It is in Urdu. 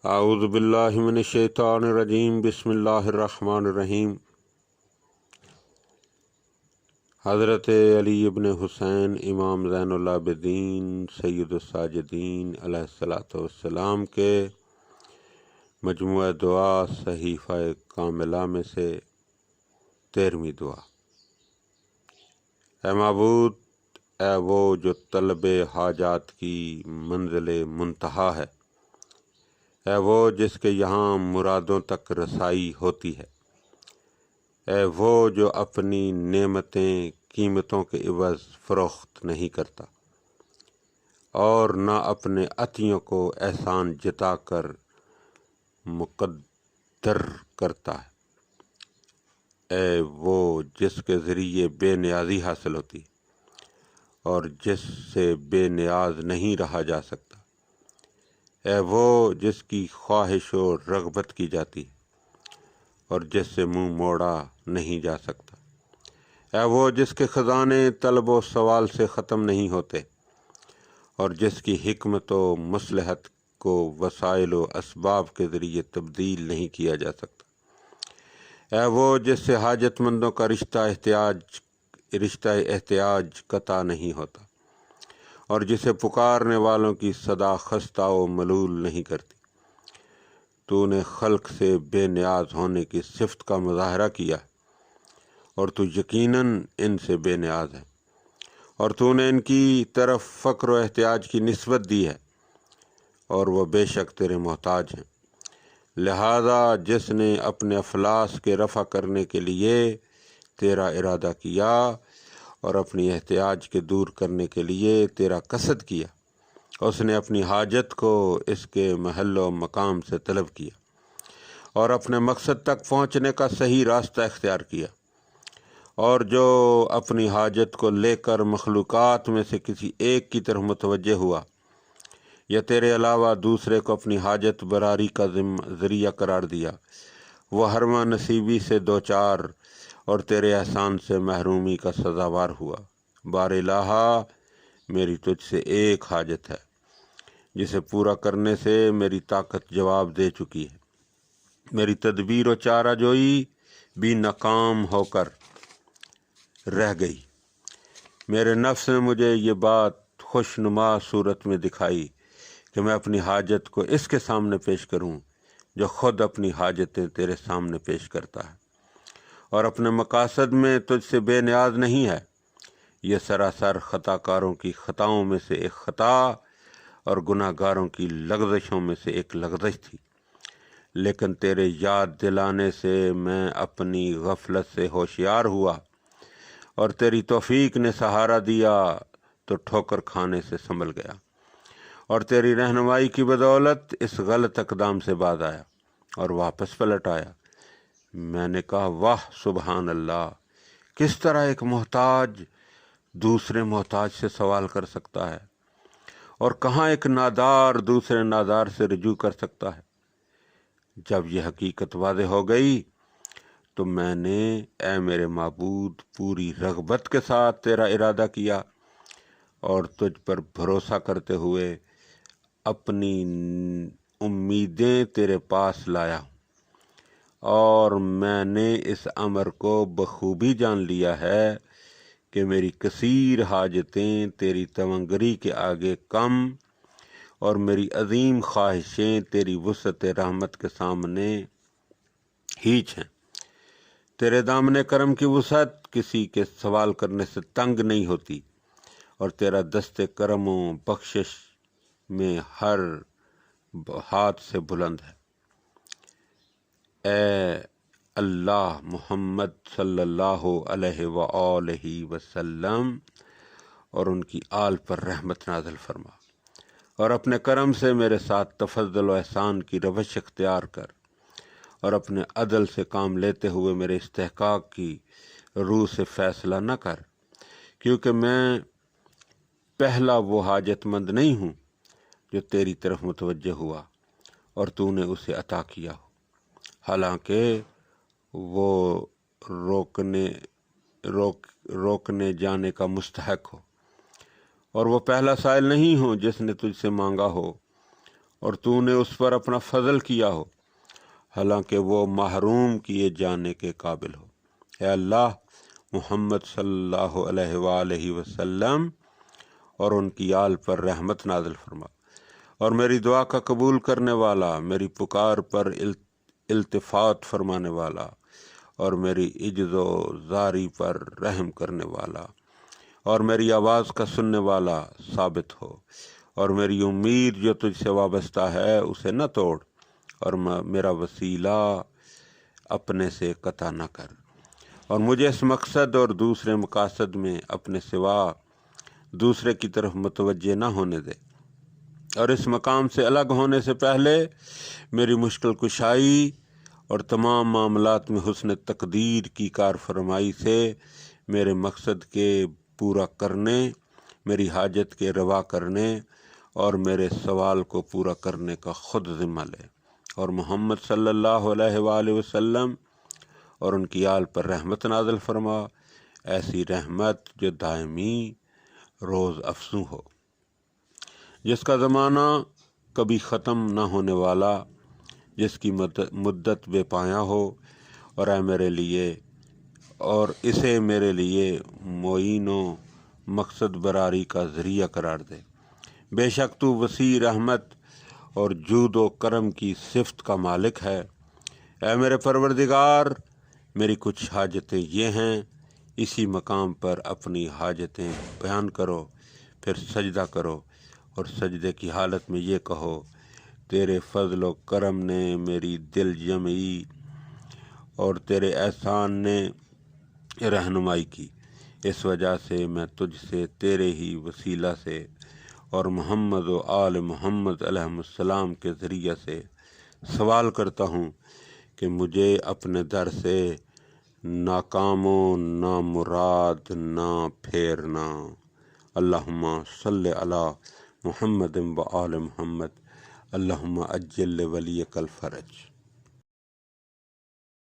اعوذ باللہ من الشیطان الرجیم بسم اللہ الرحمن الرحیم۔ حضرت علی ابن حسین امام زین العابدین سید الساجدین علیہ الصلاۃ والسلام کے مجموعہ دعا صحیفہ کاملہ میں سے 13ویں دعا۔ اے معبود، اے وہ جو طلب حاجات کی منزل منتہا ہے، اے وہ جس کے یہاں مرادوں تک رسائی ہوتی ہے، اے وہ جو اپنی نعمتیں قیمتوں کے عوض فروخت نہیں کرتا اور نہ اپنے عطیوں کو احسان جتا کر مقدر کرتا ہے، اے وہ جس کے ذریعے بے نیازی حاصل ہوتی اور جس سے بے نیاز نہیں رہا جا سکتا، اے وہ جس کی خواہش و رغبت کی جاتی اور جس سے منہ موڑا نہیں جا سکتا، اے وہ جس کے خزانے طلب و سوال سے ختم نہیں ہوتے اور جس کی حکمت و مصلحت کو وسائل و اسباب کے ذریعے تبدیل نہیں کیا جا سکتا، اے وہ جس سے حاجت مندوں کا رشتہ احتیاج قطع نہیں ہوتا اور جسے پکارنے والوں کی صدا خستہ و ملول نہیں کرتی۔ تو نے خلق سے بے نیاز ہونے کی صفت کا مظاہرہ کیا اور تو یقیناً ان سے بے نیاز ہے، اور تو نے ان کی طرف فقر و احتیاج کی نسبت دی ہے اور وہ بے شک تیرے محتاج ہیں۔ لہذا جس نے اپنے افلاس کے رفع کرنے کے لیے تیرا ارادہ کیا اور اپنی احتیاج کے دور کرنے کے لیے تیرا قصد کیا، اس نے اپنی حاجت کو اس کے محل و مقام سے طلب کیا اور اپنے مقصد تک پہنچنے کا صحیح راستہ اختیار کیا، اور جو اپنی حاجت کو لے کر مخلوقات میں سے کسی ایک کی طرف متوجہ ہوا یا تیرے علاوہ دوسرے کو اپنی حاجت براری کا ذریعہ قرار دیا، وہ ہرواں نصیبی سے دوچار اور تیرے احسان سے محرومی کا سزاوار ہوا۔ بار الہا، میری تجھ سے ایک حاجت ہے جسے پورا کرنے سے میری طاقت جواب دے چکی ہے، میری تدبیر و چارہ جوئی بھی ناکام ہو کر رہ گئی۔ میرے نفس نے مجھے یہ بات خوشنما صورت میں دکھائی کہ میں اپنی حاجت کو اس کے سامنے پیش کروں جو خود اپنی حاجتیں تیرے سامنے پیش کرتا ہے اور اپنے مقاصد میں تجھ سے بے نیاز نہیں ہے۔ یہ سراسر خطا کاروں کی خطاؤں میں سے ایک خطا اور گناہ گاروں کی لغزشوں میں سے ایک لغزش تھی، لیکن تیرے یاد دلانے سے میں اپنی غفلت سے ہوشیار ہوا اور تیری توفیق نے سہارا دیا تو ٹھوکر کھانے سے سنبھل گیا اور تیری رہنمائی کی بدولت اس غلط اقدام سے باز آیا اور واپس پلٹ آیا۔ میں نے کہا، واہ سبحان اللہ، کس طرح ایک محتاج دوسرے محتاج سے سوال کر سکتا ہے اور کہاں ایک نادار دوسرے نادار سے رجوع کر سکتا ہے۔ جب یہ حقیقت واضح ہو گئی تو میں نے، اے میرے معبود، پوری رغبت کے ساتھ تیرا ارادہ کیا اور تجھ پر بھروسہ کرتے ہوئے اپنی امیدیں تیرے پاس لایا ہوں، اور میں نے اس امر کو بخوبی جان لیا ہے کہ میری کثیر حاجتیں تیری تونگری کے آگے کم اور میری عظیم خواہشیں تیری وسعت رحمت کے سامنے ہیچ ہیں۔ تیرے دامن کرم کی وسعت کسی کے سوال کرنے سے تنگ نہیں ہوتی اور تیرا دست کرم و بخشش میں ہر ہاتھ سے بلند ہے۔ اے اللہ، محمد صلی اللہ علیہ وآلہ وسلم اور ان کی آل پر رحمت نازل فرما اور اپنے کرم سے میرے ساتھ تفضل و احسان کی روش اختیار کر اور اپنے عدل سے کام لیتے ہوئے میرے استحقاق کی روح سے فیصلہ نہ کر، کیونکہ میں پہلا وہ حاجت مند نہیں ہوں جو تیری طرف متوجہ ہوا اور تو نے اسے عطا کیا ہو، حالانکہ وہ روکنے جانے کا مستحق ہو، اور وہ پہلا سائل نہیں ہو جس نے تجھ سے مانگا ہو، اور تو نے اس پر اپنا فضل کیا ہو، حالانکہ وہ محروم کیے جانے کے قابل ہو۔ اے اللہ، محمد صلی اللہ علیہ وآلہ وسلم اور ان کی آل پر رحمت نازل فرما، اور میری دعا کا قبول کرنے والا، میری پکار پر التفات فرمانے والا، اور میری عجز و زاری پر رحم کرنے والا، اور میری آواز کا سننے والا ثابت ہو، اور میری امید جو تجھ سے وابستہ ہے اسے نہ توڑ، اور میرا وسیلہ اپنے سے قطع نہ کر، اور مجھے اس مقصد اور دوسرے مقاصد میں اپنے سوا دوسرے کی طرف متوجہ نہ ہونے دے، اور اس مقام سے الگ ہونے سے پہلے میری مشکل کشائی اور تمام معاملات میں حسن تقدیر کی کار فرمائی سے میرے مقصد کے پورا کرنے، میری حاجت کے روا کرنے اور میرے سوال کو پورا کرنے کا خود ذمہ لے، اور محمد صلی اللہ علیہ وآلہ وسلم اور ان کی آل پر رحمت نازل فرما، ایسی رحمت جو دائمی روز افزوں ہو، جس کا زمانہ کبھی ختم نہ ہونے والا، جس کی مدت بے پایاں ہو، اور اے میرے لیے اور اسے میرے لیے معین و مقصد براری کا ذریعہ قرار دے۔ بے شک تو وسیع رحمت اور جود و کرم کی صفت کا مالک ہے۔ اے میرے پروردگار، میری کچھ حاجتیں یہ ہیں، اسی مقام پر اپنی حاجتیں بیان کرو، پھر سجدہ کرو، اور سجدے کی حالت میں یہ کہو، تیرے فضل و کرم نے میری دل جمعی اور تیرے احسان نے رہنمائی کی، اس وجہ سے میں تجھ سے تیرے ہی وسیلہ سے اور محمد و آل محمد علیہ السلام کے ذریعہ سے سوال کرتا ہوں کہ مجھے اپنے در سے ناکام و نامراد نہ پھیرنا۔ اللہم صلی علی محمد و آل محمد، اللہم عجل ولیک الفرج۔